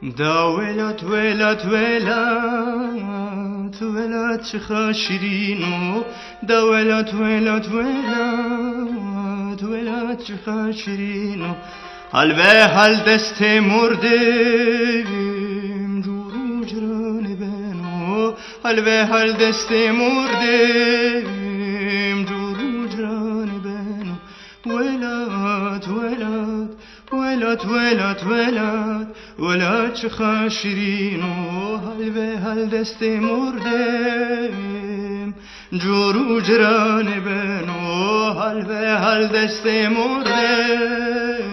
دا ولات ولات ولات ولات چخا شیرینو دا ولات ولات ولات ولات چخا شیرینو حل به حل دست مردم جورو جران بنو حل به حل دست مردم جورو جران بنو ولات ولات ولات ولات ولات ولات چخا شیرینو حل به حل دست مردم جورو جران بنو حل به حل دست مردم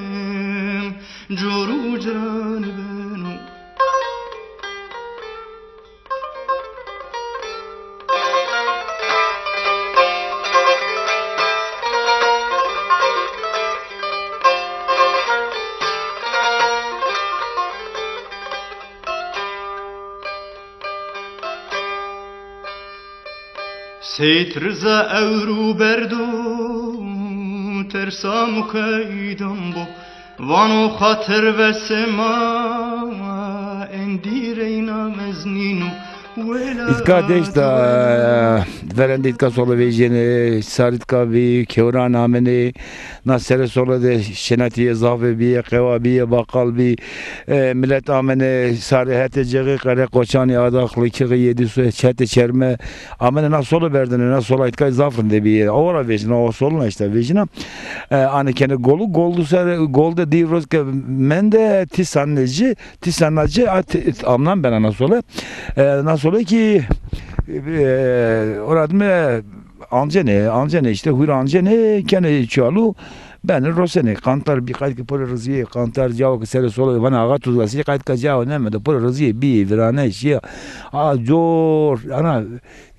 جورو جران بنو سیترزا اورو بردو ترسامو کیدم بو وانو خاطر وسما اندیرینا مزنینو İtka deşta verende itka sola vejene saritka vi kevran amene nasere sola de şenatiye zahve bi qevabi bakal bi millet amene sarihete cege kare koçani adaklı ki yedi su çete çerme amene nas sola verdene nas sola itka zafrın de bi ora vejene o solna işte vejene ani kene goldu ser golde di rozke mende tisanacı amnan ben ana sola nas öyle ki orada mı Ancene işte hür Ancene kene çalu ben Rosene kantar birkaç ki por rıziye kantar cevap sere solo bana ağa tuzlası kayıt kacağı ne mi de por rıziye bir virane şey zor ana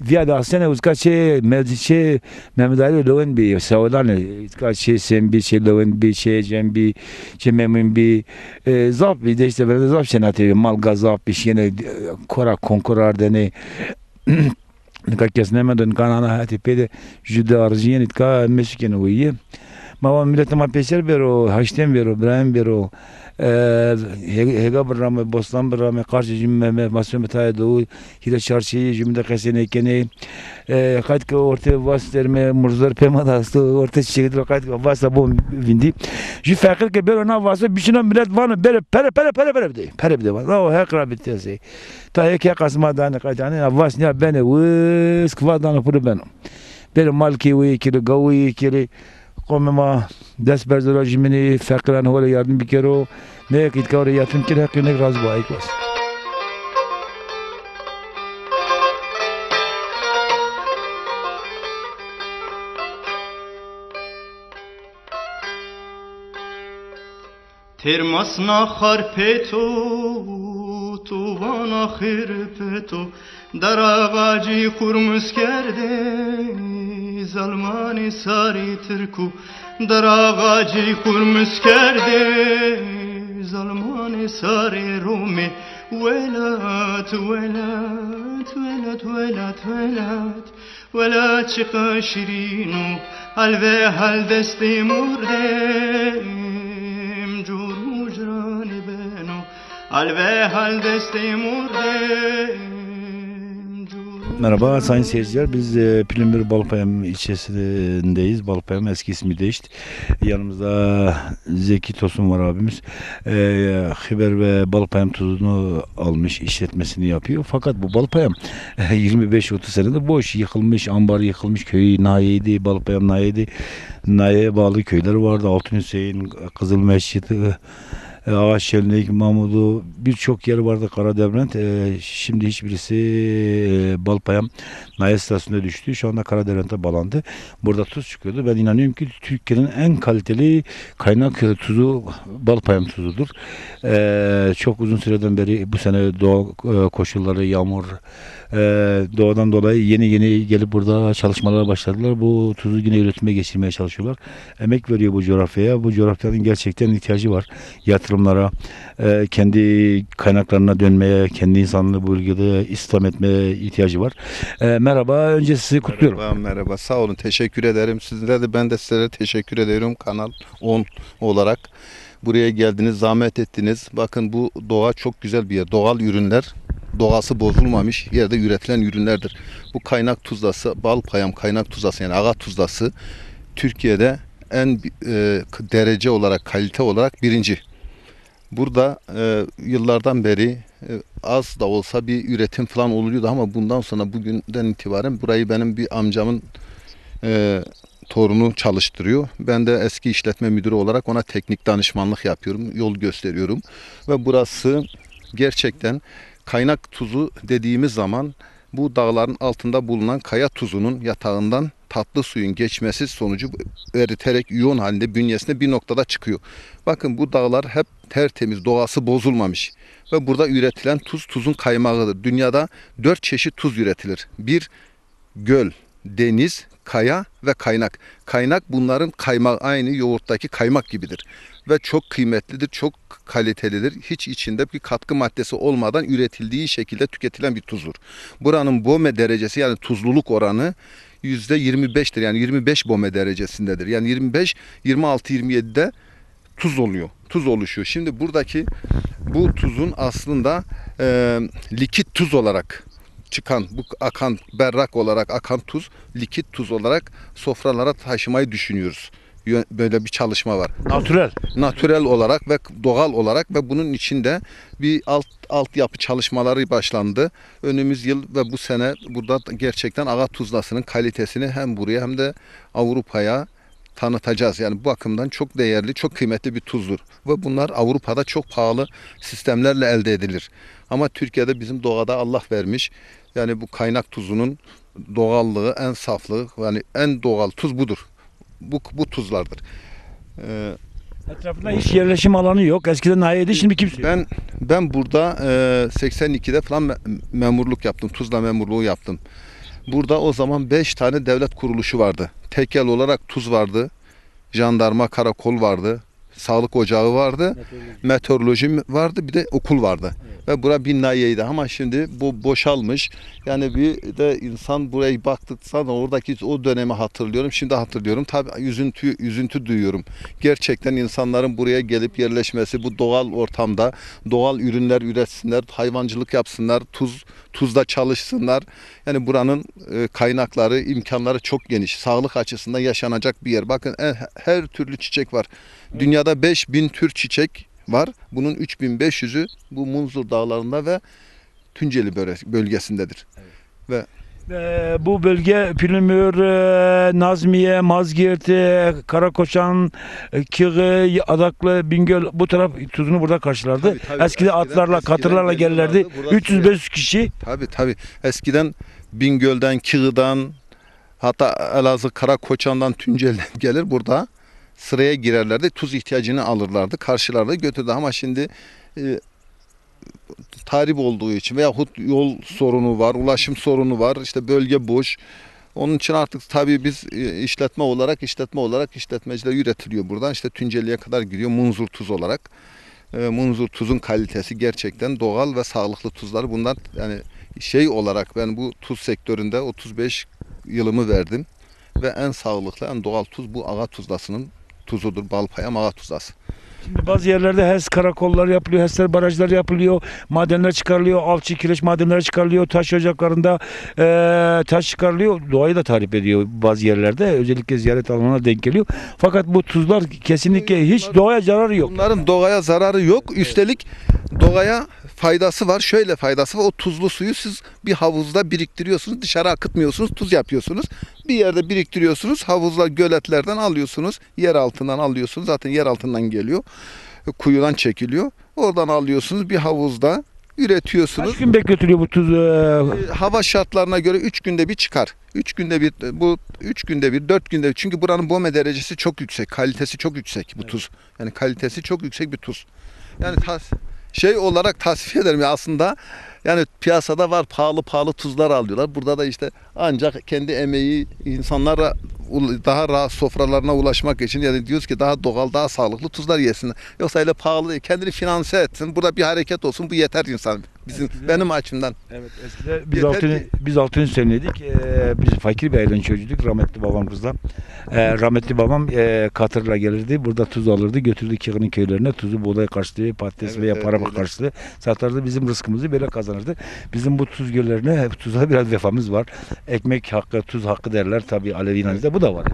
via sene uzkaçe mevziçe memdali loven bir saudan uzkaçe sen bir şey loven bir şey cem bir memin bir zap bir de işte böyle zap şenati mal gazap bir şey kora konkurar dene Nikakes nemeden kanana hati pede juda arjiyen itka meşken uye. Ma millet ma peşer bero haştem bero İbrahim bero hega bırrame bostan bırrame karşı cümme masum betaya doğu hile çarşıyı cümle kesene kene kayıt ki orta vasıterme murzar pemadastı orta çiçekler kayıt ki vasa bu vindi. Jü fakir ki bero na vasa bişina millet vanı bere pere de var. O hekra bittiyse. Ta hek kasmadan kayıt yani vas ne bene vız kvadan puru benim. Bere malki uye kiri gawi kiri قومما دست بردار جمینی فقران هولی یاردم بیکرو نه کیت کاری یاتم کرد که نه راز باید کس ترمس نخر پتو تو وان آخر پتو در آواجی خورمز کرده زلمانی ساری ترکو در آواجی خورمز کرده زلمانی ساری رومی ولات ولات ولات ولات ولات ولات چقا شیرینو حلوه حل دستی مردم جورو جرانی بنو حلوه حل دستی مردم Merhaba sayın seyirciler, biz Plümbür Balpayam ilçesindeyiz. Balpayam eski ismi değişti. Yanımızda Zeki Tosun var abimiz. Hiber ve Balpayam tuzunu almış, işletmesini yapıyor. Fakat bu Balpayam 25-30 senedir boş, yıkılmış, ambar yıkılmış, köyü Naye'ydi, Balpayam Naye'ydi. Naye'ye bağlı köyler vardı. Altın Hüseyin, Kızıl Mescid, Ağaç Şenlik, Mahmudu, birçok yer vardı Karadevren. Şimdi hiçbirisi Balpayam Naye istasyonuna düştü. Şu anda Karadevren'e bağlandı. Burada tuz çıkıyordu. Ben inanıyorum ki Türkiye'nin en kaliteli kaynak tuzu Balpayam tuzudur. Çok uzun süreden beri bu sene doğal koşulları, yağmur Doğadan dolayı yeni gelip burada çalışmalara başladılar. Bu tuzu yine üretime geçirmeye çalışıyorlar. Emek veriyor bu coğrafyaya. Bu coğrafyanın gerçekten ihtiyacı var. Yatırımlara, kendi kaynaklarına dönmeye, kendi insanını bu bölgede istihdam etmeye ihtiyacı var. Merhaba, önce sizi kutluyorum. Merhaba, sağ olun, teşekkür ederim. Sizlere de ben de sizlere teşekkür ediyorum Kanal 10 olarak. Buraya geldiniz, zahmet ettiniz. Bakın bu doğa çok güzel bir yer. Doğal ürünler, doğası bozulmamış yerde üretilen ürünlerdir. Bu kaynak tuzlası, Balpayam kaynak tuzlası yani ağa tuzlası Türkiye'de en derece olarak, kalite olarak birinci. Burada yıllardan beri az da olsa bir üretim falan oluyordu ama bundan sonra bugünden itibaren burayı benim bir amcamın torunu çalıştırıyor. Ben de eski işletme müdürü olarak ona teknik danışmanlık yapıyorum, yol gösteriyorum. Ve burası gerçekten kaynak tuzu dediğimiz zaman bu dağların altında bulunan kaya tuzunun yatağından tatlı suyun geçmesi sonucu eriterek iyon halinde bünyesine bir noktada çıkıyor. Bakın bu dağlar hep tertemiz, doğası bozulmamış. Ve burada üretilen tuz, tuzun kaymağıdır. Dünyada 4 çeşit tuz üretilir. Bir, göl, deniz, kaya ve kaynak. Kaynak bunların kaymağı aynı yoğurttaki kaymak gibidir. Ve çok kıymetlidir, çok kalitelidir. Hiç içinde bir katkı maddesi olmadan üretildiği şekilde tüketilen bir tuzdur. Buranın BOME derecesi yani tuzluluk oranı %25'tir. Yani 25 BOME derecesindedir. Yani 25, 26, 27'de tuz oluyor. Tuz oluşuyor. Şimdi buradaki bu tuzun aslında likit tuz olarak çıkan, bu akan, berrak olarak akan tuz, likit tuz olarak sofralara taşımayı düşünüyoruz. Böyle bir çalışma var. Natürel olarak ve doğal olarak ve bunun içinde bir altyapı çalışmaları başlandı. Önümüz yıl ve bu sene burada gerçekten ağa tuzlasının kalitesini hem buraya hem de Avrupa'ya tanıtacağız. Yani bu bakımdan çok değerli, çok kıymetli bir tuzdur. Ve bunlar Avrupa'da çok pahalı sistemlerle elde edilir. Ama Türkiye'de bizim doğada Allah vermiş. Yani bu kaynak tuzunun doğallığı, en saflığı, yani en doğal tuz budur. Bu tuzlardır. Etrafında hiç yerleşim alanı yok. Eskiden nahiyeydi, şimdi kimse. Ben burada 82'de falan memurluk yaptım. Tuzla memurluğu yaptım. Burada o zaman 5 tane devlet kuruluşu vardı. Tekel olarak tuz vardı. Jandarma, karakol vardı. Sağlık ocağı vardı. Meteoroloji vardı. Bir de okul vardı. Evet. Ve bura binayeydi ama şimdi bu boşalmış. Yani bir de insan buraya baktıksa oradaki o dönemi hatırlıyorum. Şimdi hatırlıyorum. Tabii üzüntü duyuyorum. Gerçekten insanların buraya gelip yerleşmesi, bu doğal ortamda doğal ürünler üretsinler, hayvancılık yapsınlar, tuzda çalışsınlar. Yani buranın kaynakları, imkanları çok geniş. Sağlık açısından yaşanacak bir yer. Bakın her türlü çiçek var. Dünyada 5000 tür çiçek var. Bunun 3500'ü bu Munzur Dağları'nda ve Tunceli bölgesindedir. Evet. Ve bu bölge Pülümür, Nazmiye, Mazgirt, Karakoçan, Kığı, Adaklı, Bingöl bu taraf tuzunu burada karşılardı. Tabii, eskiden atlarla, katırlarla gelirlerdi. 300-500 kişi. Tabii. Eskiden Bingöl'den, Kığı'dan, hatta Elazığ, Karakoçan'dan, Tunceli'den gelir burada. Sıraya girerlerdi. Tuz ihtiyacını alırlardı. Karşılardı, götürdü. Ama şimdi tahrip olduğu için veyahut yol sorunu var, ulaşım sorunu var. İşte bölge boş. Onun için artık tabii biz işletme olarak işletmeciler üretiliyor buradan. İşte Tunceli'ye kadar gidiyor Munzur tuz olarak. Munzur tuzun kalitesi gerçekten doğal ve sağlıklı tuzlar. Bunlar yani olarak ben bu tuz sektöründe 35 yılımı verdim. Ve en sağlıklı, en doğal tuz bu ağa tuzlasının tuzudur. Balpayam ağa tuzlası. Şimdi bazı yerlerde HES karakollar yapılıyor, HES'ler barajlar yapılıyor, madenler çıkarılıyor, alçı kireç madenleri çıkarılıyor, taş ocaklarında taş çıkarılıyor. Doğayı da tahrip ediyor bazı yerlerde. Özellikle ziyaret alanına denk geliyor. Fakat bu tuzlar kesinlikle hiç doğaya zararı yok. Bunların doğaya zararı yok. Üstelik doğaya faydası var. Şöyle faydası var. O tuzlu suyu siz bir havuzda biriktiriyorsunuz. Dışarı akıtmıyorsunuz. Tuz yapıyorsunuz. Bir yerde biriktiriyorsunuz. Havuzlar, göletlerden alıyorsunuz. Yer altından alıyorsunuz. Zaten yer altından geliyor. Kuyudan çekiliyor. Oradan alıyorsunuz. Bir havuzda üretiyorsunuz. Kaç gün bekletiliyor bu tuz? Hava şartlarına göre 3 günde bir çıkar. 3 günde bir, bu 3 günde bir, 4 günde bir. Çünkü buranın BOME derecesi çok yüksek. Kalitesi çok yüksek bu tuz. Yani kalitesi çok yüksek bir tuz. Yani olarak tasfiye ederim ya aslında Yani piyasada var, pahalı pahalı tuzlar alıyorlar. Burada da işte ancak kendi emeği insanlara daha rahat sofralarına ulaşmak için, yani diyoruz ki daha doğal, daha sağlıklı tuzlar yesin. Yoksa öyle pahalı değil. Kendini finanse etsin. Burada bir hareket olsun. Bu yeter insan. Benim açımdan. Evet, eskiden Yeter ki- biz altın seneliydik. Biz fakir bir ailenin çocuğuyduk. Rahmetli babam kızla. Rahmetli babam katırla gelirdi. Burada tuz alırdı. Götürdü Kığı'nın köylerine. Tuzu, buğday karşılığı, patates Evet, veya evet, para öyle. karşılığı satardı. Bizim rızkımızı böyle kazanırdı. Bizim bu tuz göllerine, hep tuza biraz vefamız var. Ekmek hakkı, tuz hakkı derler. Tabii Alevi inancında bu da var.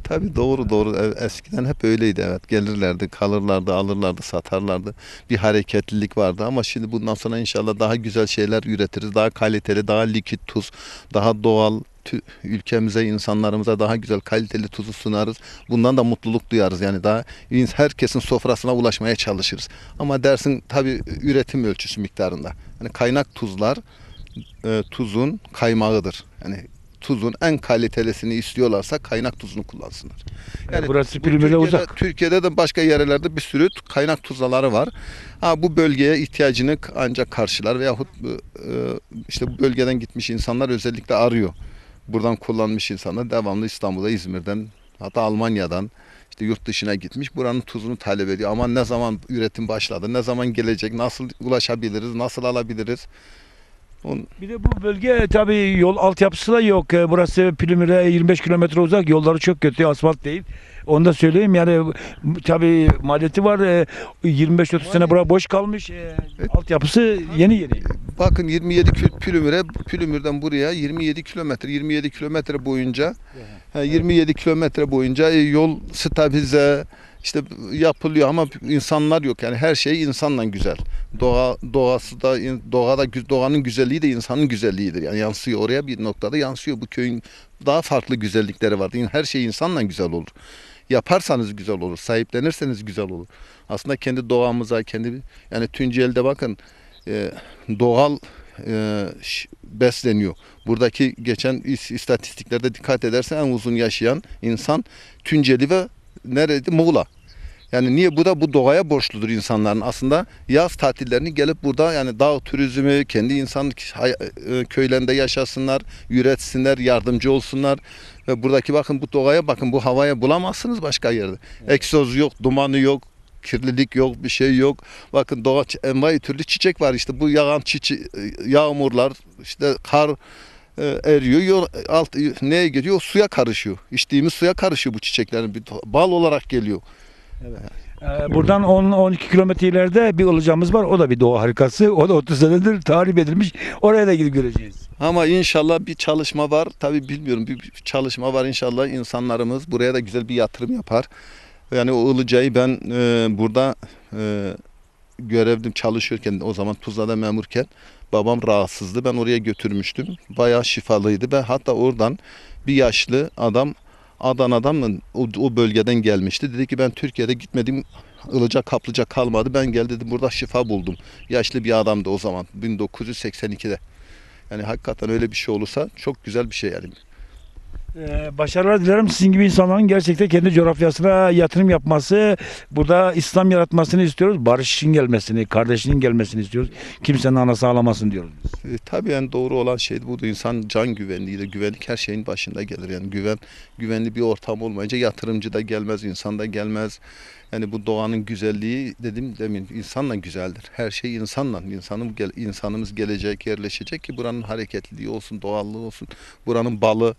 Tabii doğru doğru. Eskiden hep öyleydi, evet. Gelirlerdi, kalırlardı, alırlardı, satarlardı. Bir hareketlilik vardı ama şimdi bundan sonra inşallah daha güzel şeyler üretiriz. Daha kaliteli, daha likit tuz, daha doğal, ülkemize, insanlarımıza daha güzel kaliteli tuzu sunarız. Bundan da mutluluk duyarız. Yani daha herkesin sofrasına ulaşmaya çalışırız. Ama dersin tabii üretim ölçüsü miktarında. Yani kaynak tuzlar tuzun kaymağıdır. Yani tuzun en kalitelisini istiyorlarsa kaynak tuzunu kullansınlar. Yani Burası bu Pülümür'e uzak. Türkiye'de de başka yerlerde bir sürü kaynak tuzlaları var. Ha, bu bölgeye ihtiyacını ancak karşılar veyahut işte bu bölgeden gitmiş insanlar özellikle arıyor. Buradan kullanmış insanlar devamlı İstanbul'da, İzmir'den, hatta Almanya'dan işte yurt dışına gitmiş. Buranın tuzunu talep ediyor. Ama ne zaman üretim başladı, ne zaman gelecek, nasıl ulaşabiliriz, nasıl alabiliriz? Bir de bu bölge tabii yol altyapısı da yok. Burası Pülümür'e 25 kilometre uzak. Yolları çok kötü, asfalt değil. Onu da söyleyeyim, yani tabii maliyeti var. 25-30 sene bura boş kalmış. Altyapısı yeni yeni. Bakın 27 Pülümür'den buraya 27 kilometre boyunca 27 kilometre boyunca yol stabilize işte yapılıyor ama insanlar yok. Yani her şey insanla güzel. Doğanın güzelliği de insanın güzelliğidir. Yani yansıyor, oraya bir noktada yansıyor. Bu köyün daha farklı güzellikleri var. Yani her şey insanla güzel olur. Yaparsanız güzel olur. Sahiplenirseniz güzel olur. Aslında kendi doğamıza, yani Tunceli'de bakın doğal besleniyor. Buradaki geçen istatistiklerde dikkat edersen en uzun yaşayan insan Tunceli ve nerede? Muğla. Yani niye bu doğaya borçludur insanların aslında yaz tatillerini gelip burada yani dağ turizmi kendi köylerinde yaşasınlar, üretsinler, yardımcı olsunlar ve buradaki bakın bu doğaya bakın bu havaya bulamazsınız başka yerde. Evet. Egzoz yok, dumanı yok, kirlilik yok, bir şey yok. Bakın doğa envai türlü çiçek var işte bu yağan yağmurlar işte kar eriyor. Neye geliyor? Suya karışıyor. İçtiğimiz suya karışıyor bu çiçeklerin. Bir bal olarak geliyor. Evet. Buradan 10-12 kilometre ileride bir ılacağımız var. O da bir doğa harikası. O da 30 senedir tarif edilmiş. Oraya da gidip göreceğiz. Ama inşallah bir çalışma var. Tabii bilmiyorum bir çalışma var inşallah insanlarımız buraya da güzel bir yatırım yapar. Yani o Ilıca'yı ben burada görevdim çalışıyorken o zaman Tuzla'da memurken babam rahatsızdı. Ben oraya götürmüştüm. Bayağı şifalıydı ve hatta oradan bir yaşlı adam Adana'dan mı o bölgeden gelmişti. Dedi ki ben Türkiye'de gitmedim. Ilıca kaplıca kalmadı. Ben gel dedim burada şifa buldum. Yaşlı bir adamdı o zaman 1982'de. Yani hakikaten öyle bir şey olursa çok güzel bir şey yani. Başarılar dilerim. Sizin gibi insanların gerçekten kendi coğrafyasına yatırım yapması, burada İslam yaratmasını istiyoruz. Barışın gelmesini, kardeşliğin gelmesini istiyoruz. Kimsenin anası ağlamasın diyoruz biz. Tabii yani doğru olan şey bu. İnsan can güvenliğiyle, güvenlik her şeyin başında gelir. Yani güvenli bir ortam olmayınca yatırımcı da gelmez, insan da gelmez. Yani bu doğanın güzelliği dedim demin insanla güzeldir. Her şey insanla. İnsanımız gelecek, yerleşecek ki buranın hareketliliği olsun, doğallığı olsun. Buranın balı,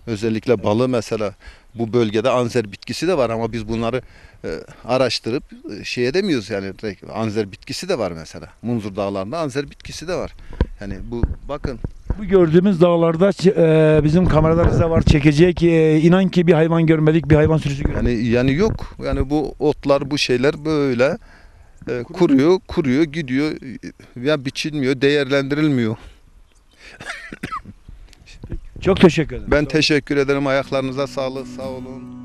özellikle balı mesela bu bölgede anzer bitkisi de var ama biz bunları araştırıp şey edemiyoruz yani anzer bitkisi de var mesela. Munzur Dağları'nda anzer bitkisi de var. Yani bu bakın Bu gördüğümüz dağlarda bizim kameralarımızda var çekecek. İnan ki bir hayvan görmedik, bir hayvan sürüsü görmedik. yani yok. Yani bu otlar, bu şeyler böyle kuruyor, gidiyor. Ya biçilmiyor, değerlendirilmiyor. Çok teşekkür ederim. Ben teşekkür ederim. Ayaklarınıza sağlık. Sağ olun.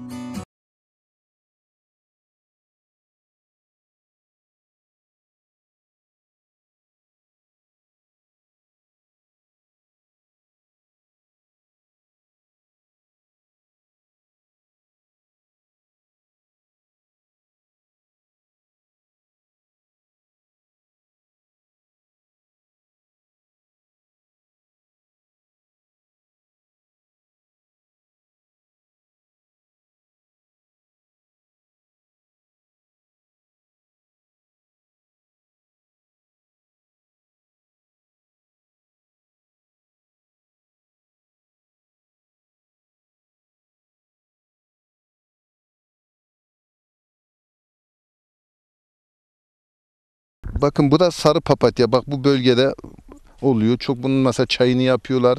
Bakın bu da sarı papatya. Bak bu bölgede oluyor. Çok bunun mesela çayını yapıyorlar.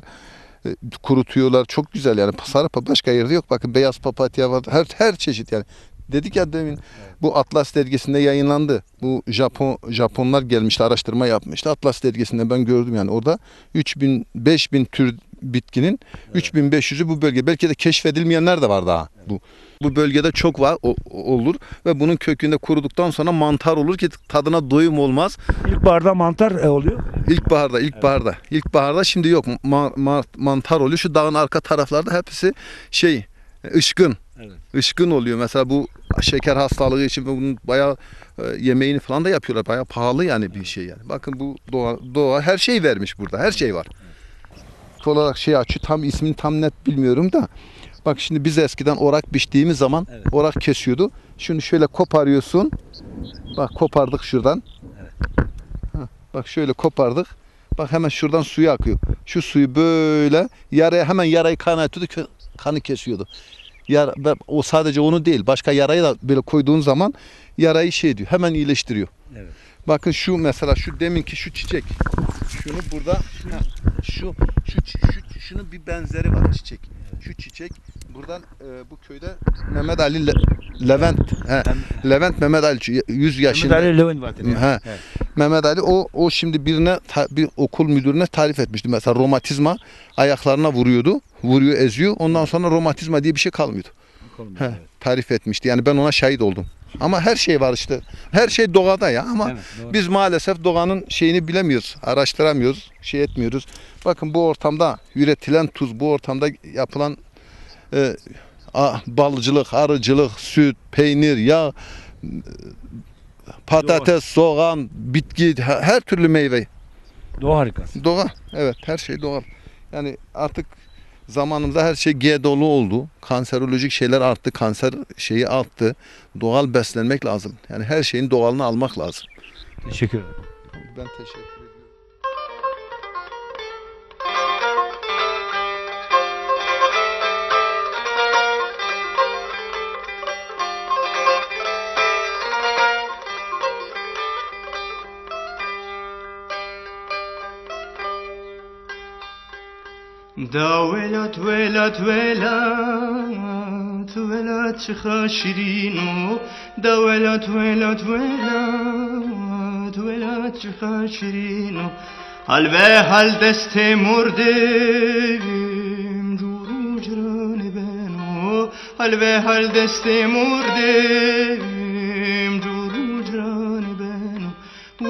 Kurutuyorlar. Çok güzel yani. Sarı papatya başka yerde yok. Bakın beyaz papatya var. Her çeşit yani. Dedik ya demin bu Atlas dergisinde yayınlandı. Bu Japonlar gelmişti, araştırma yapmıştı. Atlas dergisinde ben gördüm yani orada 5000 tür bitkinin 3500'ü bu bölge. Belki de keşfedilmeyenler de var daha. Bu bölgede çok var olur ve bunun kökünde kuruduktan sonra mantar olur ki tadına doyum olmaz. İlkbaharda mantar oluyor. İlkbaharda şimdi yok. Mantar oluyor. Şu dağın arka taraflarda hepsi ışkın. Evet. Işkın oluyor. Mesela bu şeker hastalığı için bunun bayağı yemeğini falan da yapıyorlar. Bayağı pahalı yani bir şey yani. Bakın bu doğa her şey vermiş burada. Her şey var. Olarak açıyor. Tam ismini tam net bilmiyorum da. Bak şimdi biz eskiden orak biçtiğimiz zaman orak kesiyordu. Şunu şöyle koparıyorsun. Bak kopardık şuradan. Bak şöyle kopardık. Bak hemen şuradan suyu akıyor. Şu suyu böyle hemen yarayı kaynatıyordu. Kanı kesiyordu. O sadece onu değil. Başka yarayı da böyle koyduğun zaman yarayı diyor. Hemen iyileştiriyor. Evet. Bakın şu mesela şu deminki şu çiçek. Şunu burada şunun bir benzeri var çiçek. Şu çiçek buradan bu köyde Mehmet Ali Levent Mehmet Ali 100 yaşında. Mehmet Ali Levent var. Evet. Mehmet Ali o şimdi bir okul müdürüne tarif etmişti. Mesela romatizma ayaklarına vuruyordu. Vuruyor, eziyor. Ondan sonra romatizma diye bir şey kalmıyordu. Evet. Tarif etmişti. Yani ben ona şahit oldum. Ama her şey var işte. Her şey doğada ya ama biz maalesef doğanın şeyini bilemiyoruz. Araştıramıyoruz. Etmiyoruz. Bakın bu ortamda üretilen tuz, bu ortamda yapılan balcılık, arıcılık, süt, peynir, yağ, patates, soğan, bitki, her türlü meyve. Doğa harikası. Doğa. Evet, her şey doğal. Yani artık zamanımızda her şey G dolu oldu. Kanserolojik şeyler arttı. Kanser arttı. Doğal beslenmek lazım. Yani her şeyin doğalını almak lazım. Teşekkür ederim. Ben teşekkür ederim. دا ولات ولات ولات ولات چخا شیرینو دا ولات ولات ولات ولات چخا شیرینو حال به حال دست مردم جورو جران بنو حال به حال دست مردم جورو جران بنو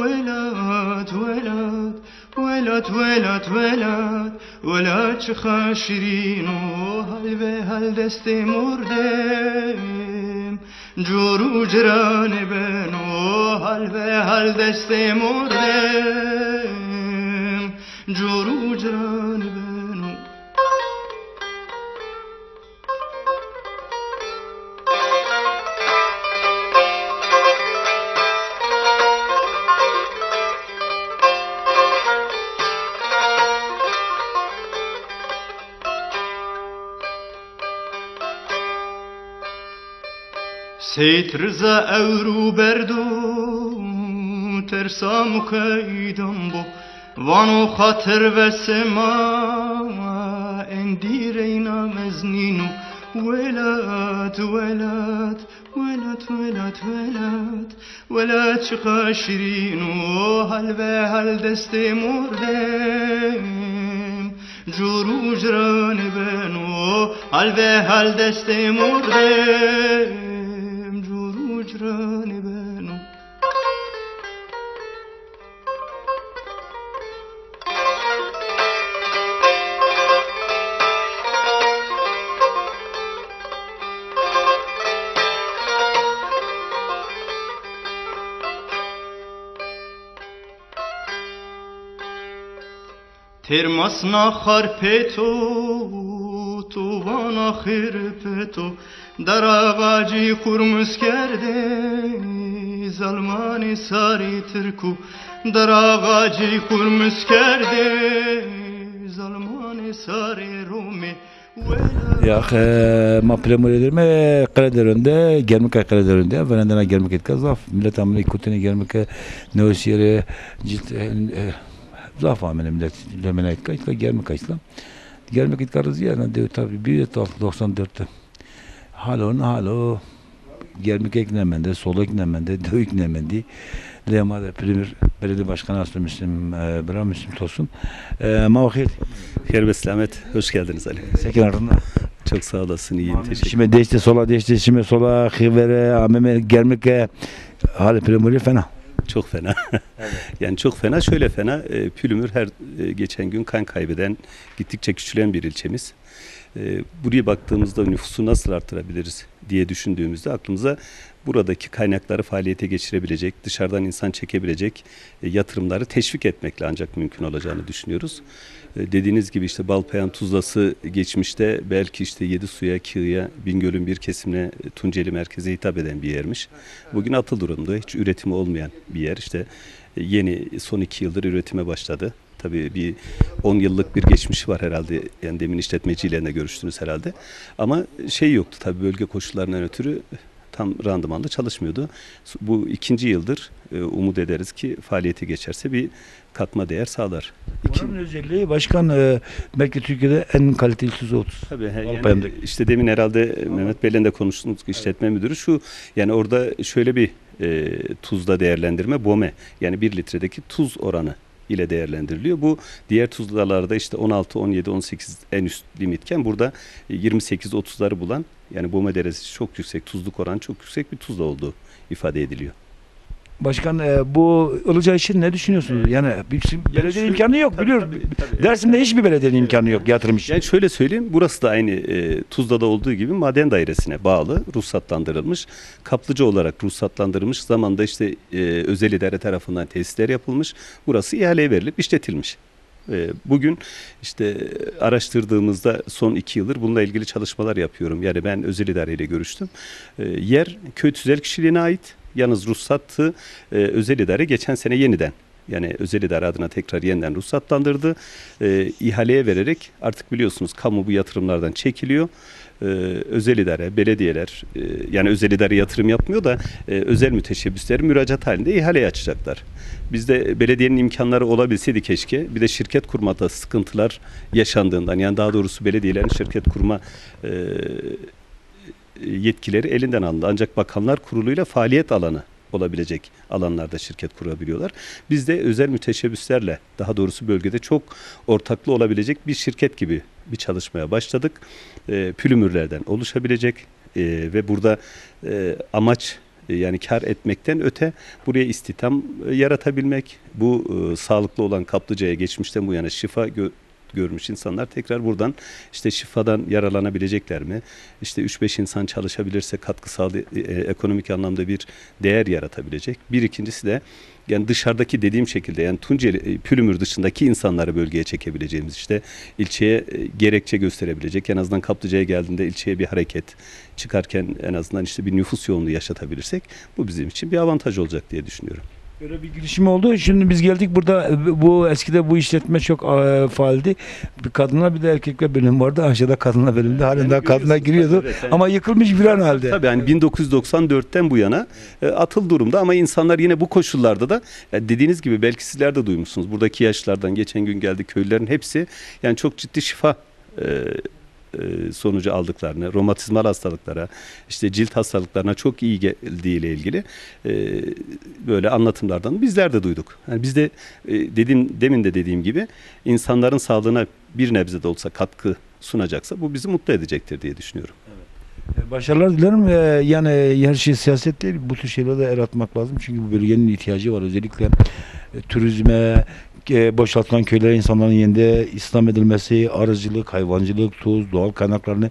ولات ولات ولات ولات ولات ولات چخا شیرینو حال به حال دست مردم جورو جران بنو حال به حال دست مردم جورو جران بنو سیت رزا اورو بردو ترسامو کیدم بو وانو خاطر وسما اندیر اینا مزنینو ولات ولات ولات ولات ولات ولات چخا شیرینو حال به حال دست مردم جورو جران بنو حال به حال دست مردم جران بنو ترمسنا خرپتو تو وانا خرپتو در آغاجی خورمز کرده زلمان ساری ترکو در آغاجی خورمز کرده زلمان ساری رومی Ya ma premorelerime Karaderen'de Germikay Karaderen'de Venedana Germikay kazaf millet ameli kutene Germikay neosiyere cilt zaf ameli millet lemene kayıtla Germikay islam Germikay karızı yani de tabi 1994'te halo Germikay eklemende solak eklemende dövük eklemende Leyamada Premier Belediye Başkanı Aslı Müslüm Bra Müslüm Tosun Mavahir Her ve selamet. Hoş geldiniz Ali. Sekin arında Çok sağ olasın. İyiyim. Teşekkür ederim. Şimdi değişti sola değişti şimdi sola Hivere Ameme Germike hali Premier fena. Çok fena. Yani çok fena. Şöyle fena. Pülümür her geçen gün kan kaybeden, gittikçe küçülen bir ilçemiz. Buraya baktığımızda nüfusu nasıl artırabiliriz diye düşündüğümüzde aklımıza buradaki kaynakları faaliyete geçirebilecek, dışarıdan insan çekebilecek yatırımları teşvik etmekle ancak mümkün olacağını düşünüyoruz. Dediğiniz gibi işte Balpayan Tuzlası geçmişte belki işte Yedisu'ya, Kığı'ya, Bingöl'ün bir kesimine Tunceli merkeze hitap eden bir yermiş. Bugün atıl durumda, hiç üretimi olmayan bir yer. İşte yeni son 2 yıldır üretime başladı. Tabii bir 10 yıllık bir geçmişi var herhalde. Yani demin işletmeciyle de görüştünüz herhalde. Ama şey yoktu tabii bölge koşullarından ötürü tam randımanlı çalışmıyordu. Bu 2. yıldır umut ederiz ki faaliyete geçerse bir katma değer sağlar. Bunun özelliği başkan belki Türkiye'de en kaliteli tuzu 30. Tabii yani işte demin herhalde Mehmet Bey'le de konuştuğumuz işletme müdürü şu yani orada şöyle bir tuzda değerlendirme BOME yani 1 litredeki tuz oranı ile değerlendiriliyor. Bu diğer tuzlalarda işte 16, 17, 18 en üst limitken burada 28-30'ları bulan yani BOME derecesi çok yüksek, tuzluk oranı çok yüksek bir tuzla olduğu ifade ediliyor. Başkan bu olacağı için ne düşünüyorsunuz? Yani belediye imkanı yok biliyoruz. Tabii. Dersim'de hiçbir belediyenin imkanı yok yatırım için. Yani şöyle söyleyeyim, burası da aynı Tuzla'da olduğu gibi maden dairesine bağlı, ruhsatlandırılmış. Kaplıca olarak ruhsatlandırılmış. Zamanında işte özel idare tarafından tesisler yapılmış. Burası ihaleye verilip işletilmiş. Bugün işte araştırdığımızda son 2 yıldır bununla ilgili çalışmalar yapıyorum. Yani ben özel idareyle görüştüm. Yer köy tüzel kişiliğine ait. Yalnız ruhsatı özel idare geçen sene yeniden yani özel idare adına tekrar yeniden ruhsatlandırdı. İhaleye vererek artık biliyorsunuz kamu bu yatırımlardan çekiliyor. Özel idare, belediyeler yani özel idare yatırım yapmıyor da özel müteşebbisler müracaat halinde ihaleyi açacaklar. Bizde belediyenin imkanları olabilseydi keşke bir de şirket kurmada sıkıntılar yaşandığından yani daha doğrusu belediyelerin şirket kurma yetkileri elinden alındı. Ancak Bakanlar Kurulu'yla faaliyet alanı olabilecek alanlarda şirket kurabiliyorlar. Biz de özel müteşebbislerle daha doğrusu bölgede çok ortaklı olabilecek bir şirket gibi bir çalışmaya başladık. Pülümürlerden oluşabilecek ve burada amaç yani kar etmekten öte buraya istihdam yaratabilmek, bu sağlıklı olan kaplıcaya geçmişten bu yana şifa görmüş insanlar tekrar buradan işte şifadan yararlanabilecekler mi? İşte 3-5 insan çalışabilirse katkısal ekonomik anlamda bir değer yaratabilecek. Bir ikincisi de yani dışarıdaki dediğim şekilde yani Tunceli, Pülümür dışındaki insanları bölgeye çekebileceğimiz işte ilçeye gerekçe gösterebilecek. En azından Kaplıca'ya geldiğinde ilçeye bir hareket çıkarken en azından işte bir nüfus yoğunluğu yaşatabilirsek bu bizim için bir avantaj olacak diye düşünüyorum. Böyle bir girişim oldu. Şimdi biz geldik burada bu eskide bu işletme çok faaldi. Bir kadınlar bir de erkekler bölüm vardı. Aşağıda kadınlar bölümünde halen daha kadınlar giriyordu. Evet, yani. Ama yıkılmış bir an halde. Tabii yani 1994'ten bu yana atıl durumda ama insanlar yine bu koşullarda da dediğiniz gibi belki sizler de duymuşsunuz. Buradaki yaşlardan geçen gün geldi köylülerin hepsi yani çok ciddi şifa sonucu aldıklarını, romatizmal hastalıklara, işte cilt hastalıklarına çok iyi geldiğiyle ilgili böyle anlatımlardan bizler de duyduk. Yani biz de demin de dediğim gibi insanların sağlığına bir nebze de olsa katkı sunacaksa bu bizi mutlu edecektir diye düşünüyorum. Başarılar dilerim. Yani her şey siyaset değil. Bu tür şeylere de el atmak lazım. Çünkü bu bölgenin ihtiyacı var. Özellikle turizme, boşaltılan köylerin insanların yerinde İslam edilmesi, arıcılık, hayvancılık, tuz, doğal kaynaklarını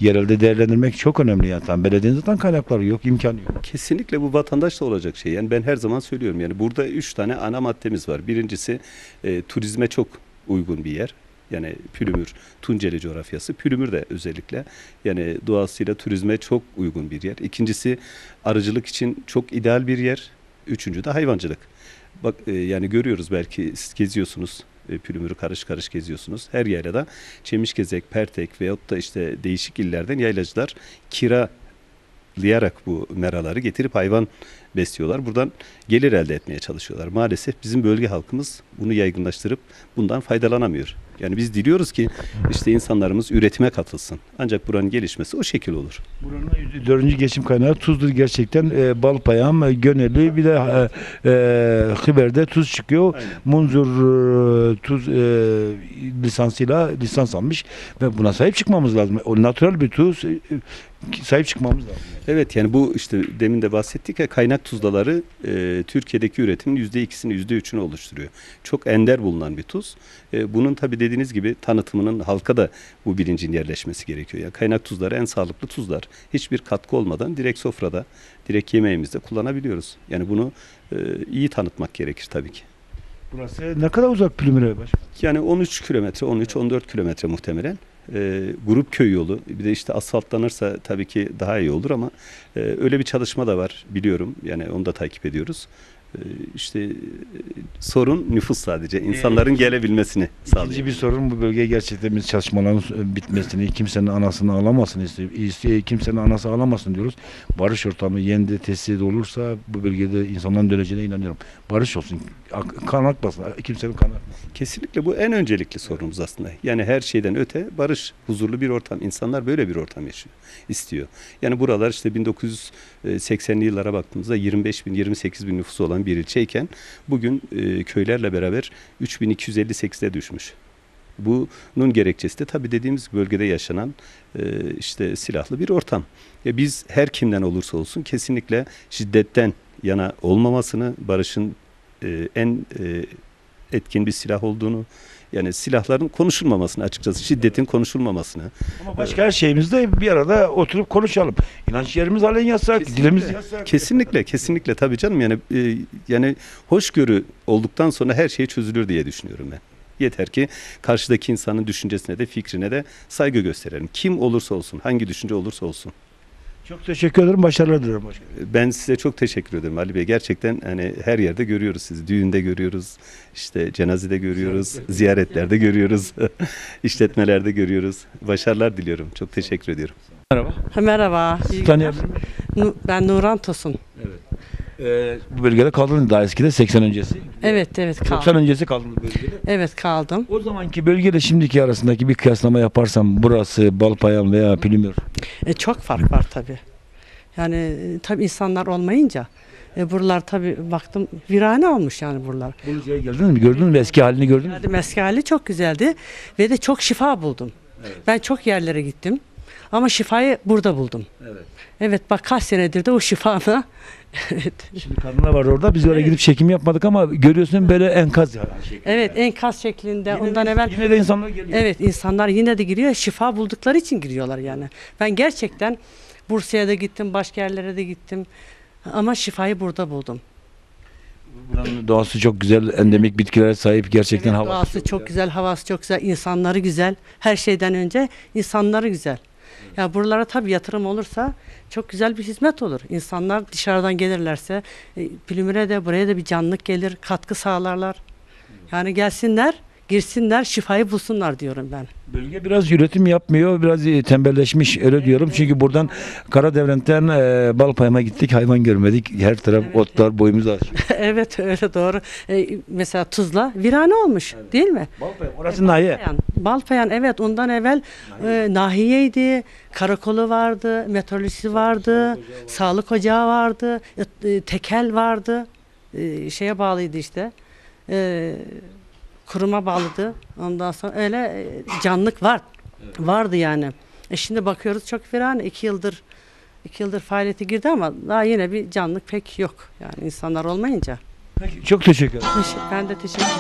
yerelde değerlendirmek çok önemli. Yani tam belediyenin zaten kaynakları yok, imkanı yok. Kesinlikle bu vatandaşla olacak şey. Yani ben her zaman söylüyorum yani burada 3 tane ana maddemiz var. Birincisi turizme çok uygun bir yer. Yani Pülümür, Tunceli coğrafyası. Pülümür de özellikle yani doğasıyla turizme çok uygun bir yer. İkincisi arıcılık için çok ideal bir yer. Üçüncü de hayvancılık. Bak yani görüyoruz belki siz geziyorsunuz. Pülümür'ü karış karış geziyorsunuz. Her yaylada Çemişgezek, Pertek veyahut da işte değişik illerden yaylacılar kiralayarak bu meraları getirip hayvan besliyorlar. Buradan gelir elde etmeye çalışıyorlar. Maalesef bizim bölge halkımız bunu yaygınlaştırıp bundan faydalanamıyor. Yani biz diliyoruz ki işte insanlarımız üretime katılsın. Ancak buranın gelişmesi o şekil olur. Buranın dördüncü geçim kaynağı tuzdur gerçekten. Balpayam, Göneli bir de Hıber'de tuz çıkıyor. Aynen. Munzur tuz lisansıyla lisans almış ve buna sahip çıkmamız lazım. O natural bir tuz, sahip çıkmamız lazım. Evet, yani bu işte demin de bahsettik ya, kaynak tuzlaları Türkiye'deki üretimin %2'sini %3'ünü oluşturuyor. Çok ender bulunan bir tuz. Bunun tabii dediğiniz gibi tanıtımının halka da bu bilincin yerleşmesi gerekiyor. Yani kaynak tuzları en sağlıklı tuzlar. Hiçbir katkı olmadan direkt sofrada, direkt yemeğimizde kullanabiliyoruz. Yani bunu iyi tanıtmak gerekir tabii ki. Burası ne kadar uzak Pülümür'e başkanım? Yani 13 kilometre, 13-14 kilometre muhtemelen. Grup köy yolu. Bir de işte asfaltlanırsa tabii ki daha iyi olur ama öyle bir çalışma da var biliyorum. Yani onu da takip ediyoruz. İşte sorun nüfus sadece. İnsanların gelebilmesini sağlıyor. İkinci bir sorun, bu bölgeye gerçekten biz çalışmaların bitmesini, kimsenin anasını ağlamasın istiyor. Kimsenin anası ağlamasın diyoruz. Barış ortamı yeniden tesis olursa bu bölgede insanların döneceğine inanıyorum. Barış olsun, kan akmasın, kimsenin kanı akmasın. Kesinlikle bu en öncelikli sorunumuz aslında. Yani her şeyden öte barış, huzurlu bir ortam. İnsanlar böyle bir ortam yaşıyor, istiyor. Yani buralar işte 1980'li yıllara baktığımızda 25 bin, 28 bin nüfusu olan bir ilçeyken bugün köylerle beraber 3258'e düşmüş. Bunun gerekçesi de tabii dediğimiz bölgede yaşanan işte silahlı bir ortam. Biz her kimden olursa olsun kesinlikle şiddetten yana olmamasını, barışın en etkin bir silah olduğunu, yani silahların konuşulmamasını, açıkçası şiddetin konuşulmamasını. Ama başka her şeyimizde bir arada oturup konuşalım. İnanç yerimiz halen yasak, dilimiz yasak. Kesinlikle tabii canım, yani hoşgörü olduktan sonra her şey çözülür diye düşünüyorum ben. Yeter ki karşıdaki insanın düşüncesine de fikrine de saygı gösterelim. Kim olursa olsun, hangi düşünce olursa olsun. Çok teşekkür ederim, başarılar diliyorum başkanım. Ben size çok teşekkür ederim Ali Bey. Gerçekten hani her yerde görüyoruz sizi. Düğünde görüyoruz, işte cenazede görüyoruz, ziyaretlerde görüyoruz, işletmelerde görüyoruz. Başarılar diliyorum. Çok teşekkür ediyorum. Merhaba. Merhaba. iyi Tanıyabilir günler. Ben Nuran Tosun. Bu bölgede kaldınız daha eskide 80 öncesi. Evet 90 kaldım. öncesi kaldınız bölgede. Evet kaldım. O zamanki bölgeyle şimdiki arasındaki bir kıyaslama yaparsam burası Balpayam veya Pülümür. Çok fark var tabii. Yani tabii insanlar olmayınca buralar tabii baktım virane olmuş yani buralar. Boluca'ya geldiniz mi? Gördünüz mü? Eski halini gördünüz mü? Yani eski hali çok güzeldi ve de çok şifa buldum. Ben çok yerlere gittim ama şifayı burada buldum. Evet bak kaç senedir de o şifamı. Evet. Şimdi kadınlar var orada. Biz oraya gidip çekim yapmadık ama görüyorsun böyle enkaz şeklinde. Evet enkaz şeklinde Yine ondan de, evvel. yine de insanlar geliyor. Evet insanlar yine de giriyor. Şifa buldukları için giriyorlar yani. Ben gerçekten Bursa'ya da gittim, başka yerlere de gittim. Ama şifayı burada buldum. Buranın doğası çok güzel, endemik bitkilere sahip, gerçekten Evet, havası doğası çok güzel, havası çok güzel, insanları güzel. Her şeyden önce insanları güzel. Ya buralara tabii yatırım olursa çok güzel bir hizmet olur. İnsanlar dışarıdan gelirlerse Pülümür'e de buraya da bir canlılık gelir, katkı sağlarlar. Yani gelsinler, girsinler, şifayı bulsunlar diyorum ben. Bölge biraz üretim yapmıyor, biraz tembelleşmiş öyle diyorum. Çünkü buradan Karadevren'den Balpayam'a gittik, hayvan görmedik. Her taraf otlar boyumuzu aşıyor. Evet öyle doğru. Mesela Tuzla virane olmuş değil mi? Balpayam, orası nahiye. Balpayan evet ondan evvel nahiyeydi, karakolu vardı, meteorolojisi vardı, sağlık ocağı vardı, tekel vardı, şeye bağlıydı işte, kuruma bağlıydı. Ondan sonra öyle canlılık vardı yani. Şimdi bakıyoruz çok virane, 2 yıldır faaliyete girdi ama daha yine bir canlılık pek yok yani insanlar olmayınca. Peki, çok teşekkür ederim. Ben de teşekkür ederim.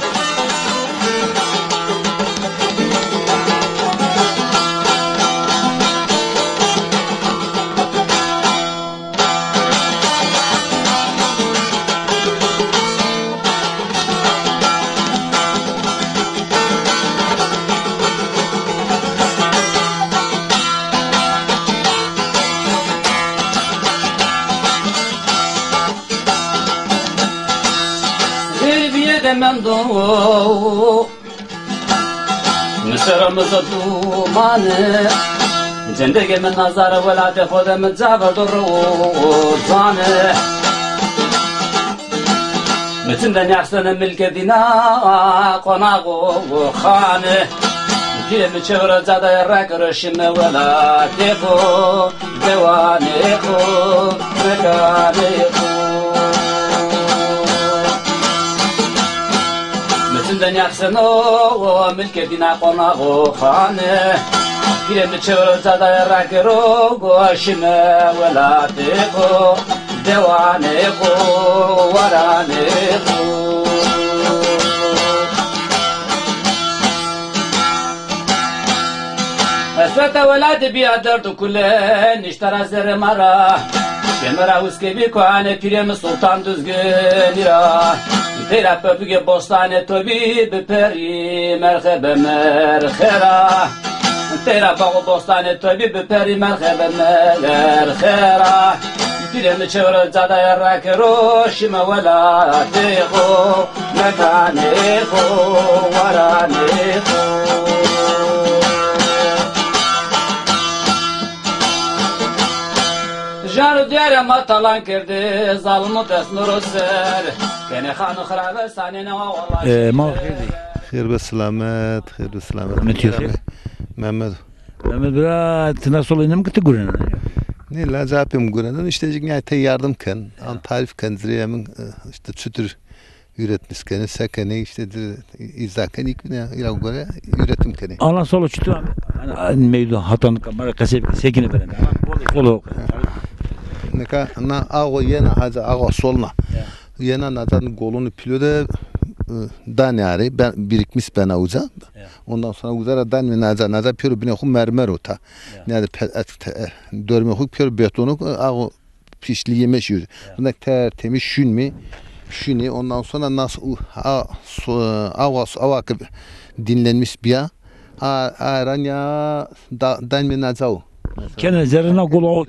Ben doğ سرمز دومانه زندگی من نظر ولاد خودم جابر روزانه مثل دنیا سن ملک دینا قناق و خانه كيف تشغل زادا راكرشم ولا تيخو دوانيخو مكانيخو مثل دنيا حسنو وملك دينا قناغو خانه كيف تشغل زادا راكرشم ولا تيخو دوانيخو ورانيخو اسفت ولاد بیا درد کله نشتر زر مرا کمرا وسکی بیکوانه پیرم سلطان düzgün را تیرا پپگی بستان تو بی بپری مرخب مرخرا تیرا باغ بستان تو بی بپری مرخب مرخرا پیرم چور زاده راک روشم ولا تیخو مکانیخو ورانیخو جار دیار ما تلان کرده ظالم تسنور سر کنه خانو خرابه سانه والله ما خير بالسلامات خير بالسلامات Mehmet. Mehmet برا تناسل اینم که تگورن ne la yapayım guradan işte yani yardım kan an tarif kan zriyemin işte çütür üretmişken sekeni işte izaken ikne ila göre üretim keni. Allah solo çütür meydu hatan kamera kasep sekini veren. Solo. Neka na ago yena haza ago solna. Yena nazan golunu pilode danari ben birikmiş ben avuza. Ondan sonra uzara dan ve naza piyoro bine hu mermer ota. Yani dörme hu piyoro betonu ago pişli yemiş yüz. Bunda tertemiz şuni ondan sonra nasıl avak dinlenmiş bir aranya dan ve nazao. Kene zerina golu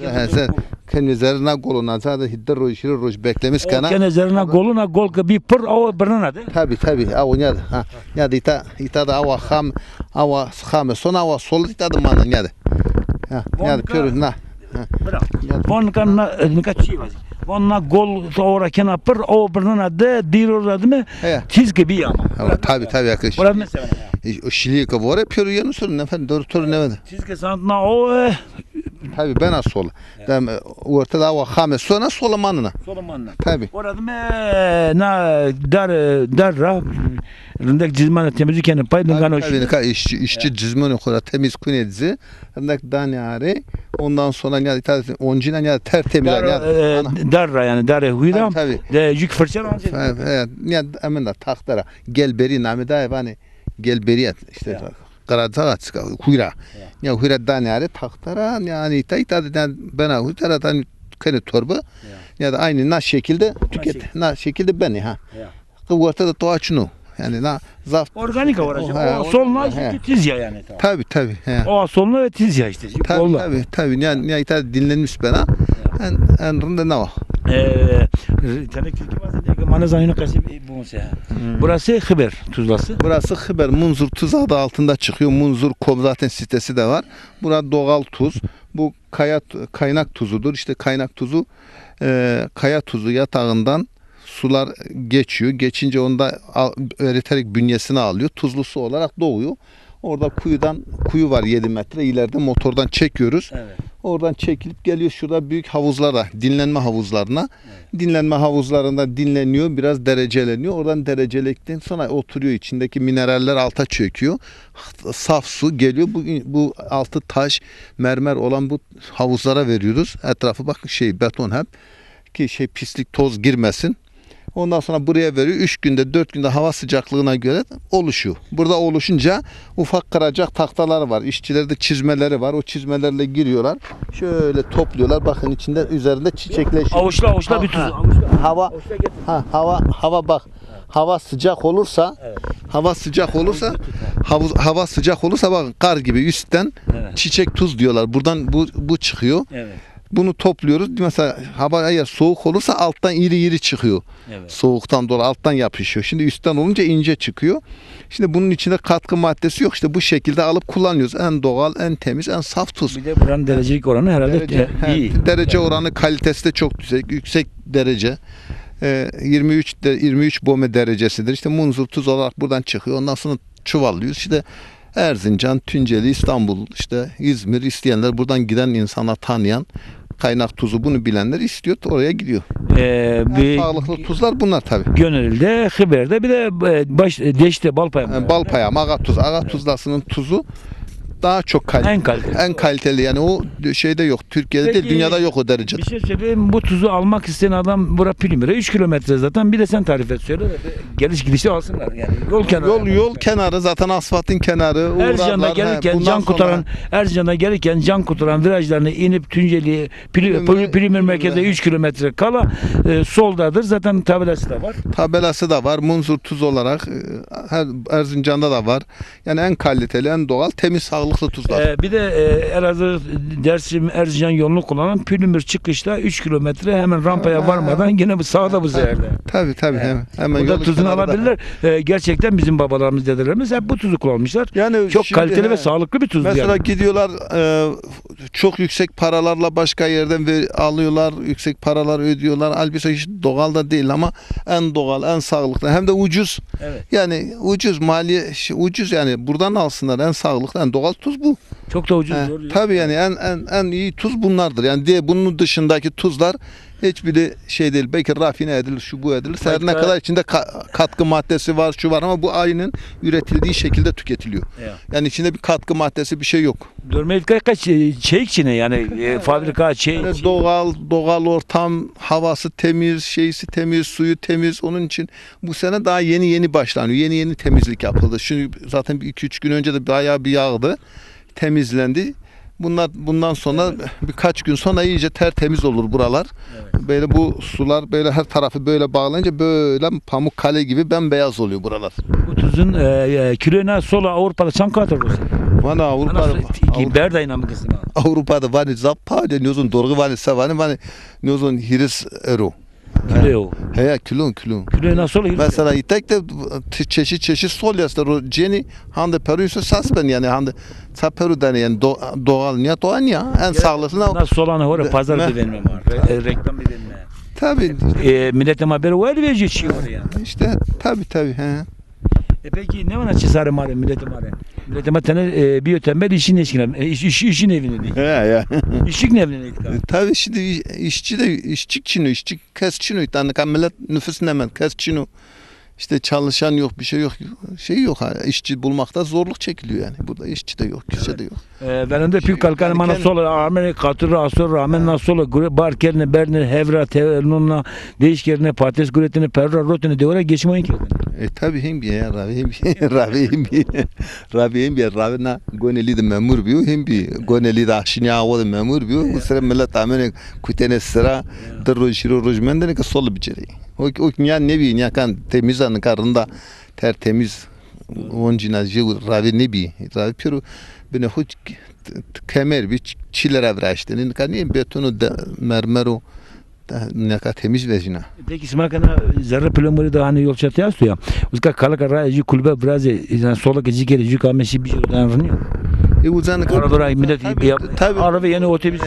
Kene zerina golu nazada hidder roj beklemiş kana. Kene zerina goluna gol ka bir pır o bırnana de. Tabi avu nyada ha nyada ita da awa kham sona awa sol ita da mana nyada. Ha nyada pür na. Bon kan nika çi vazi. Bonna gol sonra kena pır o bırnana de diro da mı? Tiz gibi ama. Tabi yakış. Burada mesela. O şiliye ka vore pür yanı sorun efendim doğru ne var? Tiz ke santna o Tabi ben sol. Dem ortada awa kham sona solamanına. Tabi. Orada mı na dar rındak cizmanı temizliken paydın o şey. Tabi işçi cizmanı kora temiz kunedzi. Rındak daniyare ondan sonra ya oncina ya tertemiz ya. Dar yani dar huyda. De yük fırçan anca. Evet. Ya amenda tahtara gelberi namida yani gelberiyat işte. Karaca huyra. Ya huyra daniyare tahtara yani ita bana huyradan kene torba ya da aynı na şekilde tüket. Na şekilde beni ha. Ortada doğaçını. Yani na zaft organik olacak. O solna işte tiz ya yani. Tabi. O solna ve tiz ya işte. Tabi. Yani ita dinlenmiş bana. En rında ne var? Tabii ki bana zayını kasip bu mesela. Burası Hıber Tuzlası. Burası Hıber Munzur Tuz adı altında çıkıyor. Munzur.com zaten sitesi de var. Burada doğal tuz. Bu kaynak tuzudur. İşte kaynak tuzu kaya tuzu yatağından sular geçiyor. Geçince onda eriterek bünyesine alıyor. Tuzlu su olarak doğuyor. Orada kuyu var 7 metre ileride motordan çekiyoruz. Evet. Oradan çekilip geliyor şurada büyük havuzlara, dinlenme havuzlarına. Evet. Dinlenme havuzlarında dinleniyor, biraz dereceleniyor. Oradan dereceledikten sonra oturuyor, içindeki mineraller alta çöküyor. Saf su geliyor. Bu altı taş, mermer olan bu havuzlara veriyoruz. Etrafı bak beton hep ki pislik, toz girmesin. Ondan sonra buraya veriyor. 3 günde 4 günde hava sıcaklığına göre oluşuyor. Burada oluşunca ufak kıracak tahtalar var. İşçilerde çizmeleri var. O çizmelerle giriyorlar. Şöyle topluyorlar. Bakın içinde üzerinde çiçekleşiyor. Avuçla bir tuz. Hava bak. Hava sıcak olursa hava sıcak olursa bakın kar gibi üstten çiçek tuz diyorlar. Buradan bu çıkıyor. Evet. Bunu topluyoruz. Mesela hava eğer soğuk olursa alttan iri iri çıkıyor. Evet. Soğuktan dolayı alttan yapışıyor. Şimdi üstten olunca ince çıkıyor. Şimdi bunun içinde katkı maddesi yok. İşte bu şekilde alıp kullanıyoruz. En doğal, en temiz, en saf tuz. Bir de buranın derecelik oranı herhalde iyi. Derece oranı, kalitesi de çok yüksek derece. 23 bome derecesidir. İşte munzur tuz olarak buradan çıkıyor. Ondan sonra çuvallıyoruz. İşte Erzincan, Tunceli, İstanbul, işte İzmir isteyenler, buradan giden insanlar tanıyan, kaynak tuzu bunu bilenler istiyor, oraya gidiyor. Bir Sağlıklı tuzlar bunlar tabii. Gönül'de, Hıber'de bir de Deşte, Balpayam. Balpayam, Agat tuzlasının tuzu daha çok En kaliteli. En kaliteli yani o şeyde yok. Türkiye'de Peki, değil, dünyada yok o derecede. Bir şey söyleyeyim, bu tuzu almak isteyen adam bura Pülümür'e 3 kilometre zaten, bir de sen tarif et söyle de geliş gidişi alsınlar yani yol kenarı. Yol kenarı zaten, asfaltın kenarı. Erzincan'da gelirken Erzincan'da gelirken can kurtaran virajlarını inip Tunceli Pülümür merkezde 3 kilometre kala soldadır. Zaten tabelası da var. Tabelası da var. Munzur tuz olarak her Erzincan'da da var. Yani en kaliteli, en doğal, temiz, sağlıklı tuzlar. Bir de Elazığ, Dersim, Erzincan yolunu kullanan Pülümür çıkışta 3 kilometre hemen rampaya varmadan yine bu sağda bu zehirde. Tabii hemen Burada yolun tuzunu kenarında. alabilirler. Gerçekten bizim babalarımız, dedelerimiz hep bu tuzu kullanmışlar. Yani Çok şimdi, kaliteli ve sağlıklı bir tuz. Mesela yani. gidiyorlar çok yüksek paralarla başka yerden alıyorlar, yüksek paralar ödüyorlar. Halbuki hiç doğal da değil ama en doğal, en sağlıklı, hem de ucuz. Evet. Yani ucuz, maliye ucuz, yani buradan alsınlar, en sağlıklı, en doğal tuz bu. Çok da ucuz. Tabii yani en iyi tuz bunlardır. Yani diye bunun dışındaki tuzlar hiçbiri şey değil. Belki rafine edilir, şu bu edilir. Her ne kadar içinde katkı maddesi var, şu var ama bu ayının üretildiği şekilde tüketiliyor. Evet. Yani içinde bir katkı maddesi, bir şey yok. Dörmelik kaç çelik içine yani fabrika Yani doğal ortam, havası temiz, şeysi temiz, suyu temiz. Onun için bu sene daha yeni başlanıyor. Yeni temizlik yapıldı. Şimdi zaten 2-3 gün önce de bayağı bir yağdı. Temizlendi. Bundan sonra birkaç gün sonra iyice tertemiz olur buralar. Evet. Böyle bu sular böyle her tarafı böyle bağlayınca böyle pamuk kale gibi bembeyaz oluyor buralar. Bu tuzun kilona sola Avrupa'da çankatır bu. Vana Avrupa'da var zappa nozun dorgu var savani var nozun hiris ero. Kilo. He kilo. Kilona sola hiris. Mesela itek de çeşit sol yaslar o ceni hande peruysa sasben yani hande saperudan yani doğal niye doğan ya en sağlıklı. Nasıl solanı hore pazar güvenmem var. Reklam edilme. Tabii. Milletin haberi var verecek şey var yani. İşte tabii he. Peki ne var çizarı mare milletim mare? Milletim tane bir tembel işin evine değil. He ya. İşin evine değil. Tabii şimdi işçi kesçino tane millet nüfusun hemen kesçino. İşte çalışan yok, bir şey yok. İşçi bulmakta zorluk çekiliyor yani. Burada işçi de yok, kişi de yok. Ben de pil kalkan mana sola Amerika katır asor rağmen nasıl barkerne berne hevra tevnunla değişkerine patates güretine perra rotine devre geçmeyin ki. Tabii hem bir ya Ravi na goneli de memur biyo hem bir goneli de aşinya o da memur biyo. Bu sıra millet amene kutene sıra derojiro rojmenden ki sol biceri. O ne bi ya kan temizanın karında tertemiz oncina Ravi ne bi Ravi piru bine hiç kemer bir çiler avraştın. Kan betonu mermero ne kadar temiz vezina. Peki smakana zarra plomori da hani yol çatıya ya. Uska kalaka rayı kulübe biraz yani sola gece geri jük amesi bir şeyden rınıyor. Uzan arada millet araba yani otobüs.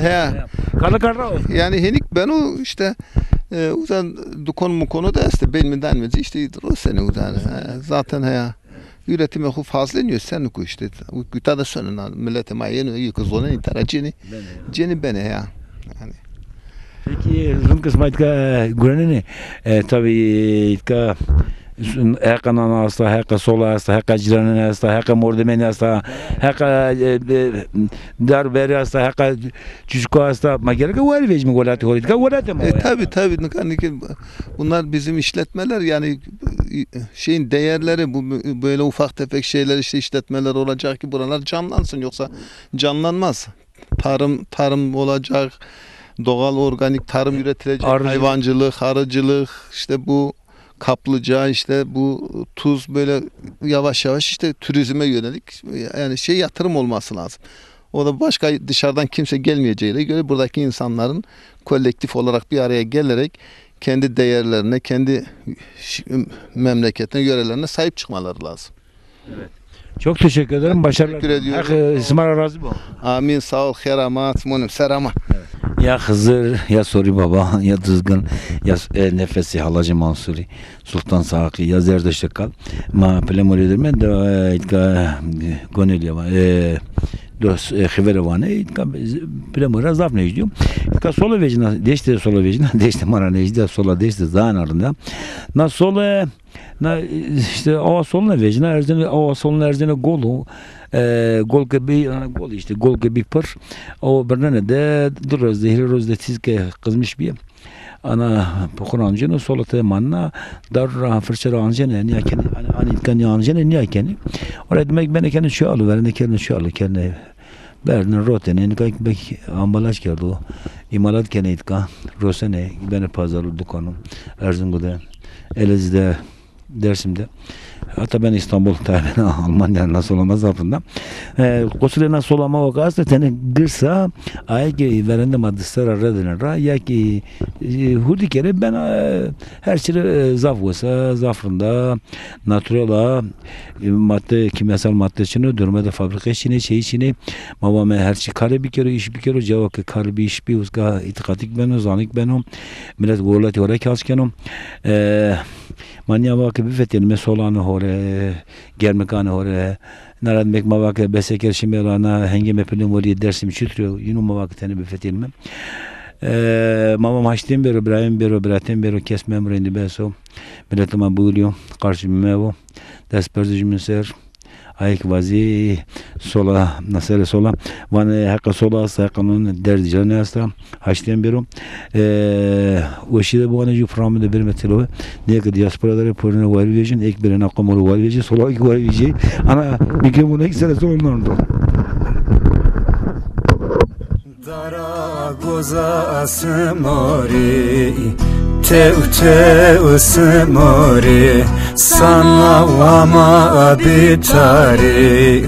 Kalaka yani henik ben o işte uzan dukon da işte belmeden mi işte o sene uzan zaten ya üretime fazlanıyor sen ku işte güta da sonuna millete mayeni yıkızonun interacini ceni bene ya yani. Peki rın kısmaytka güvenini tabii ka heka hasta heka sola hasta heka ciranın hasta heka mordemeni hasta heka dar veri hasta heka çüşko hasta magereke var vecmi golati horitka golati mi? Tabii bunlar bizim işletmeler yani şeyin değerleri bu böyle ufak tefek şeyler işte işletmeler olacak ki buralar canlansın yoksa canlanmaz. Tarım olacak. Doğal organik tarım üretilecek, hayvancılık, arıcılık, işte bu kaplıca, işte bu tuz böyle yavaş yavaş işte turizme yönelik yani yatırım olması lazım. O da başka dışarıdan kimse gelmeyeceğine göre buradaki insanların kolektif olarak bir araya gelerek kendi değerlerine, kendi memleketine, yörelerine sahip çıkmaları lazım. Çok teşekkür ederim. Başarılar. Teşekkür ediyorum. İsmail razı bu. Amin, sağ ol, kheramat, munum, serama. Ya Hızır, ya Sori Baba, ya Dızgın, ya Nefesi Halacı Mansuri, Sultan Saki, ya Zerdüştü kal. Ma plemoridir men de itka gonelya var. Dos xivere itka plemora zaf ne diyor. İtka sola vecina, deşte sola vecina, deşte mara ne diyor, sola deşte zanarında. Na sola na işte o soluna vecina erzene o soluna erzene golu gol gibi gol işte gol gibi pır o bernene de duraz zehir roz de tizke kızmış bir ana Kur'ancının solata manna dar fırçara anjene niye kendi ani kan anjene niye kendi orada demek ben kendi şu alı verene kendi şu alı kendi bernin rotene ne bek ambalaj geldi o imalat kendi itka rosene ben pazarlı dükkanım Erzurum'da Elazığ'da Dersim'de. Hatta ben İstanbul tabi Almanya nasıl olmaz altında. Kusura nasıl olama o gazete tane gırsa ayki verende maddesler aradın ra ya ki hudi kere ben her şey zaf olsa zafrında naturala madde kimyasal madde içine dürmede fabrika içine şey içine mavame her şey kare bir kere iş bir kere cevap kare bir iş bir uska itikatik ben zanik benim millet gorlat olarak alışkanım manya vakı bir fetelme solanı hore gelmekane hore narad mek mavakı beseker şimelana hengeme pelin vori dersim çütürüyor yinu mavakı tane bir fetelme mamam haçtım bero İbrahim bero bratem bero kes memrendi beso milletime buluyor karşı mevo desperdijimin ser ayık vazi sola nasıl sola vane hakka sola sakanın derdi canasta haçtım bero o şeyde bu anacı framda bir metelo ne kadar diasporaları poruna var vejin ek bir nakamolu var vejin sola iki var vejin ana mikromun ekstra sorunlardı Dara goza asmori Teu smori sana vama bitari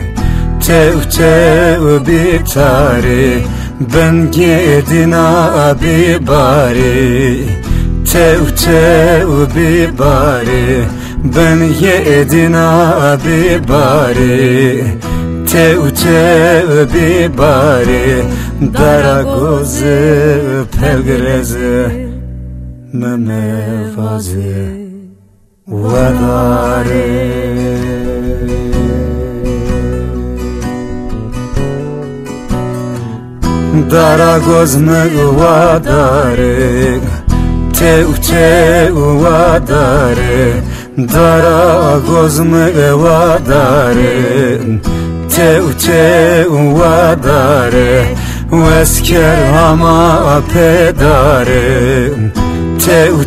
Teu bitari ben gedina bibari Teu bibari ben gedina bibari Teu bibari dara goze pelgreze memevaze vadare dara gozme vadare teu vadare dara gozme vadare teu vadare vesker ama pedare teu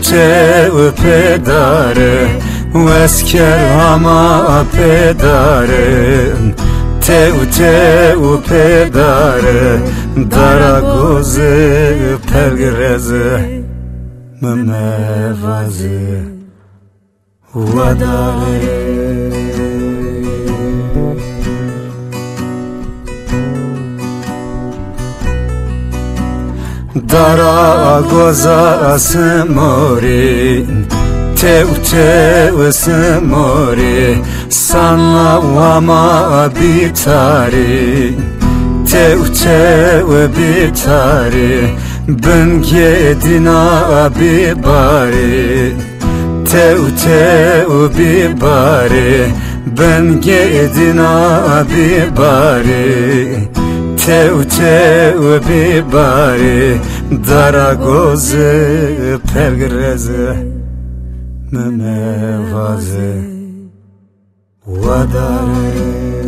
pedare vesker ama pedare teu pedare dara goze pelgreze memevaze vadare Dara goza smori Teu smori sana vama bitari Teu bitari ben gedina bibari Teu bibari ben gedina bibari Teu bibari dara goze pelgreze memevaze vadare